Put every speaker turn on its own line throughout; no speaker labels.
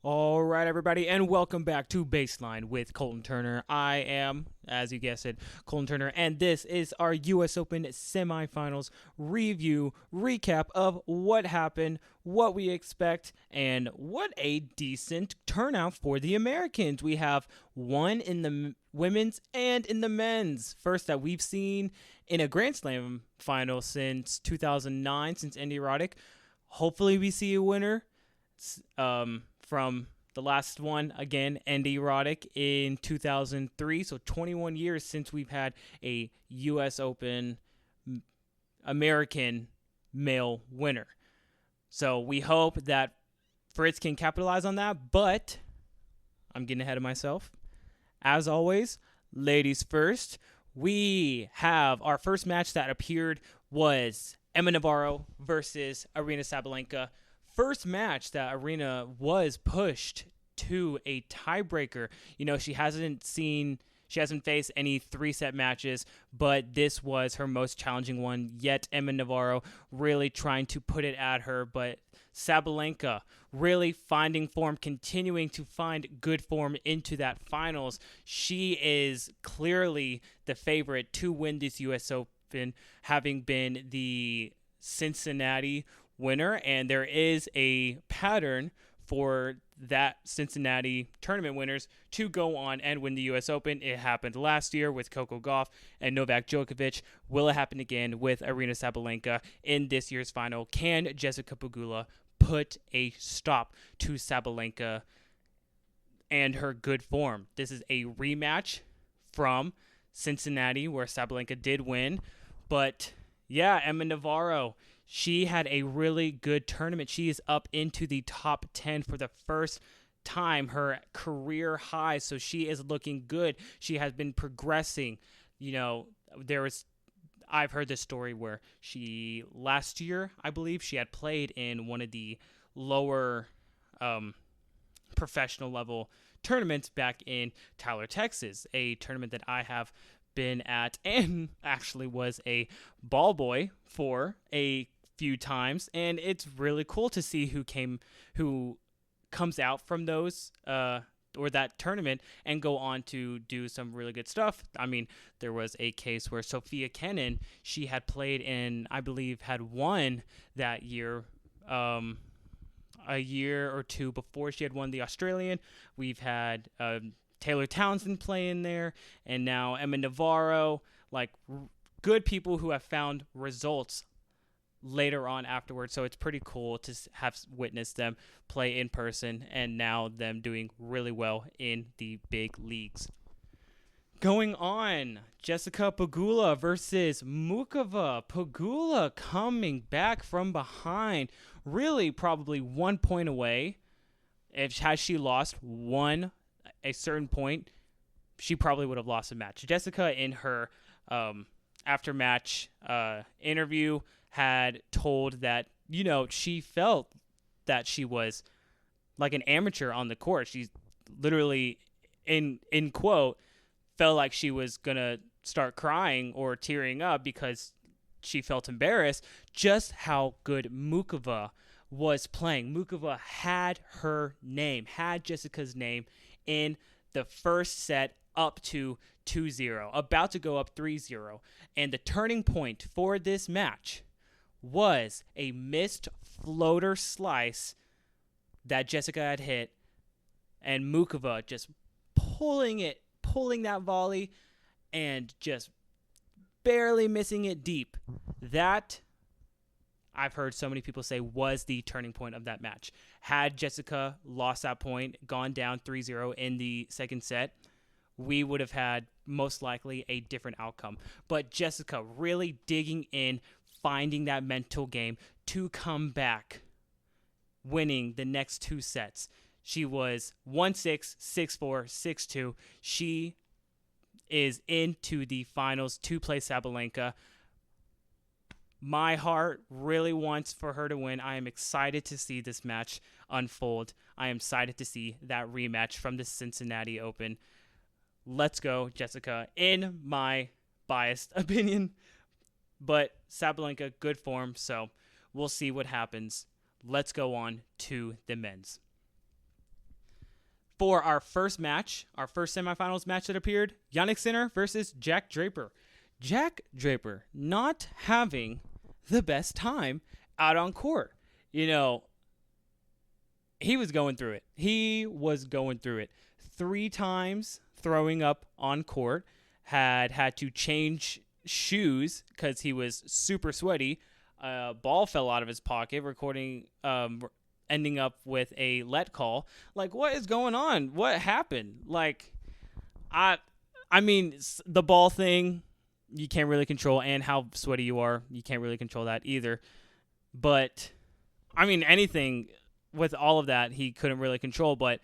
All right, everybody, and welcome back to Baseline with Colton Turner. I am, as you guessed it, Colton Turner, and this is our U.S. Open semifinals review recap of what happened, what we expect, and what a decent turnout for the Americans. We have one in the women's and in the men's. First that we've seen in a Grand Slam final since 2009, since Andy Roddick. Hopefully we see a winner. From the last one, again, Andy Roddick in 2003. So 21 years since we've had a U.S. Open American male winner. So we hope that Fritz can capitalize on that, but I'm getting ahead of myself. As always, ladies first, we have our first match that appeared was Emma Navarro versus Aryna Sabalenka. First match that Aryna was pushed to a tiebreaker. You know, she hasn't faced any 3-set matches, but this was her most challenging one yet. Emma Navarro really trying to put it at her, but Sabalenka really finding form, continuing to find good form into that finals. She is clearly the favorite to win this U.S. Open, having been the Cincinnati winner, and there is a pattern for that Cincinnati tournament winners to go on and win the U.S. Open. It happened last year with Coco Gauff and Novak Djokovic. Will it happen again with Aryna Sabalenka in this year's final? Can Jessica Pegula put a stop to Sabalenka and her good form? This is a rematch from Cincinnati where Sabalenka did win, but yeah, Emma Navarro, she had a really good tournament. She is up into the top 10 for the first time, her career high. So she is looking good. She has been progressing. You know, I've heard this story where last year, I believe, she had played in one of the lower professional level tournaments back in Tyler, Texas, a tournament that I have been at and actually was a ball boy for a few times, and it's really cool to see who comes out from those or that tournament and go on to do some really good stuff. I mean, there was a case where Sophia Kenin, she had played in, I believe, had won that year, a year or two before she had won the Australian. We've had Taylor Townsend playing there, and now Emma Navarro, like good people who have found results later on afterwards. So it's pretty cool to have witnessed them play in person and now them doing really well in the big leagues. Going on, Jessica Pegula versus Mukova. Pegula coming back from behind, really probably 1 point away. Had she lost a certain point, she probably would have lost the match. Jessica, in her after-match interview, had told that, you know, she felt that she was like an amateur on the court. She's literally, in quote, felt like she was going to start crying or tearing up because she felt embarrassed just how good Mukova was playing. Mukova had Jessica's name in the first set up to 2-0, about to go up 3-0. And the turning point for this match was a missed floater slice that Jessica had hit, and Mukova just pulling that volley and just barely missing it deep. That, I've heard so many people say, was the turning point of that match. Had Jessica lost that point, gone down 3-0 in the second set, we would have had most likely a different outcome. But Jessica really digging in, finding that mental game to come back, winning the next 2 sets. She was 1-6, 6-4, 6-2. She is into the finals to play Sabalenka. My heart really wants for her to win. I am excited to see this match unfold. I am excited to see that rematch from the Cincinnati Open. Let's go, Jessica, in my biased opinion. But Sabalenka, good form, so we'll see what happens. Let's go on to the men's. for our first match, our first semifinals match that appeared, Yannick Sinner versus Jack Draper. Jack Draper not having the best time out on court. You know, he was going through it. He was going through it. 3 times throwing up on court, had to change shoes because he was super sweaty. Ball fell out of his pocket, ending up with a let call. Like, what is going on? What happened? Like, I mean, the ball thing, you can't really control, and how sweaty you are, you can't really control that either. But, I mean, anything with all of that, he couldn't really control. But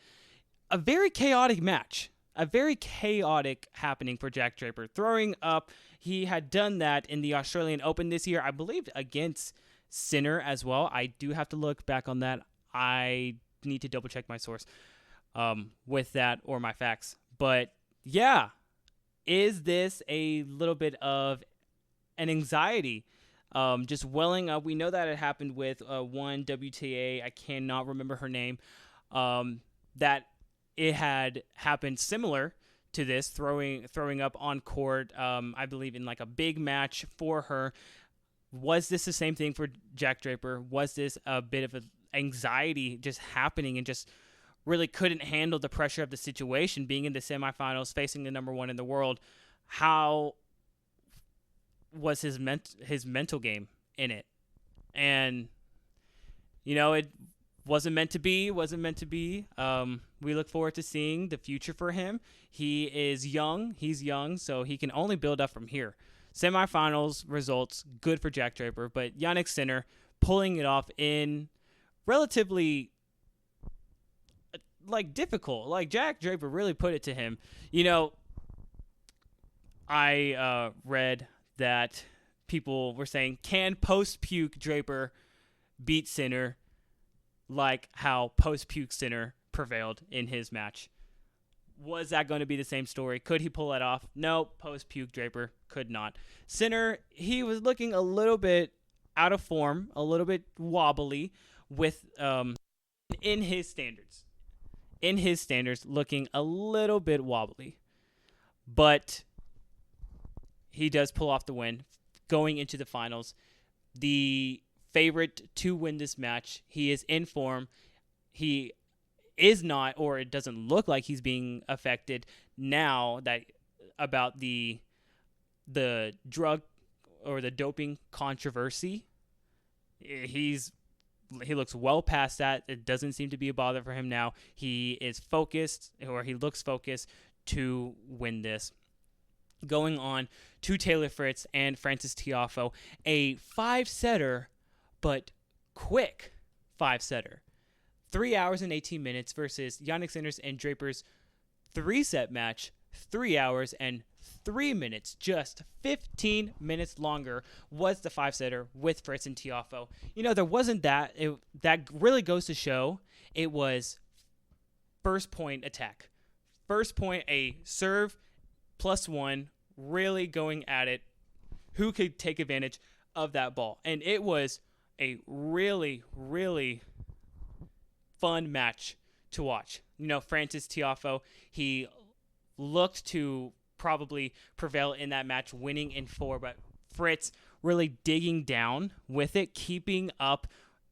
a very chaotic match. A very chaotic happening for Jack Draper. Throwing up, he had done that in the Australian Open this year, I believe against Sinner as well. I do have to look back on that. I need to double check my source with that or my facts. But yeah, is this a little bit of an anxiety just welling up? We know that it happened with one WTA, I cannot remember her name, that it had happened similar to this, throwing up on court, I believe in like a big match for her. Was this the same thing for Jack Draper? Was this a bit of an anxiety just happening and just really couldn't handle the pressure of the situation, being in the semifinals, facing the number 1 in the world? How was his mental game in it? And, you know, it wasn't meant to be. We look forward to seeing the future for him. He is young. He's young, so he can only build up from here. Semifinals results, good for Jack Draper, but Yannick Sinner pulling it off in relatively difficult. Like, Jack Draper really put it to him. You know, I read that people were saying, can post-puke Draper beat Sinner like how post-puke Sinner prevailed in his match? Was that going to be the same story? Could he pull that off? No, post-puke Draper could not. Sinner, he was looking a little bit out of form, a little bit wobbly with in his standards. In his standards, looking a little bit wobbly. But he does pull off the win going into the finals. The favorite to win this match. He is in form. He is not, or it doesn't look like he's being affected now that about the drug or the doping controversy. He looks well past that. It doesn't seem to be a bother for him now. He is focused, or he looks focused to win this. Going on to Taylor Fritz and Frances Tiafoe, a 5-setter, but quick 5-setter. 3 hours and 18 minutes versus Yannick Sinner's and Draper's 3-set match, 3 hours and 3 minutes. Just 15 minutes longer was the 5-setter with Fritz and Tiafoe. You know, there wasn't that. That really goes to show it was first point attack. First point, a serve +1, really going at it. Who could take advantage of that ball? And it was a really, really fun match to watch. You know, Frances Tiafoe, he looked to probably prevail in that match, winning in 4, but Fritz really digging down with it, keeping up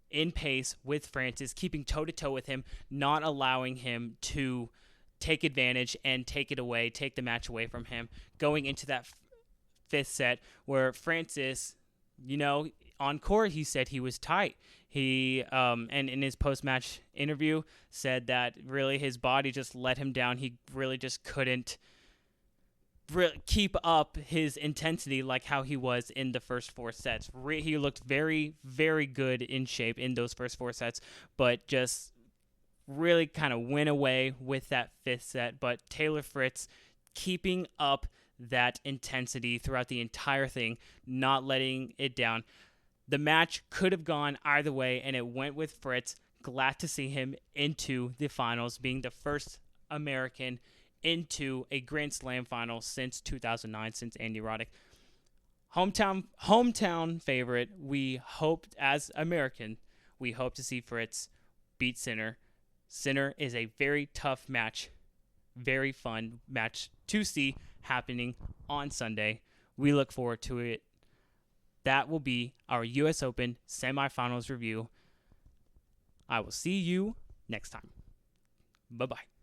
in pace with Frances, keeping toe-to-toe with him, not allowing him to take advantage and take the match away from him, going into that 5th set where Frances, you know, on court, he said he was tight. He, and in his post-match interview, said that really his body just let him down. He really just couldn't keep up his intensity like how he was in the first 4 sets. He looked very, very good in shape in those first 4 sets, but just really kind of went away with that 5th set. But Taylor Fritz keeping up that intensity throughout the entire thing, not letting it down. The match could have gone either way, and it went with Fritz. Glad to see him into the finals, being the first American into a Grand Slam final since 2009, since Andy Roddick. Hometown favorite. We hoped, as American, we hope to see Fritz beat Sinner. Sinner is a very tough match, very fun match to see happening on Sunday. We look forward to it. That will be our U.S. Open semifinals review. I will see you next time. Bye-bye.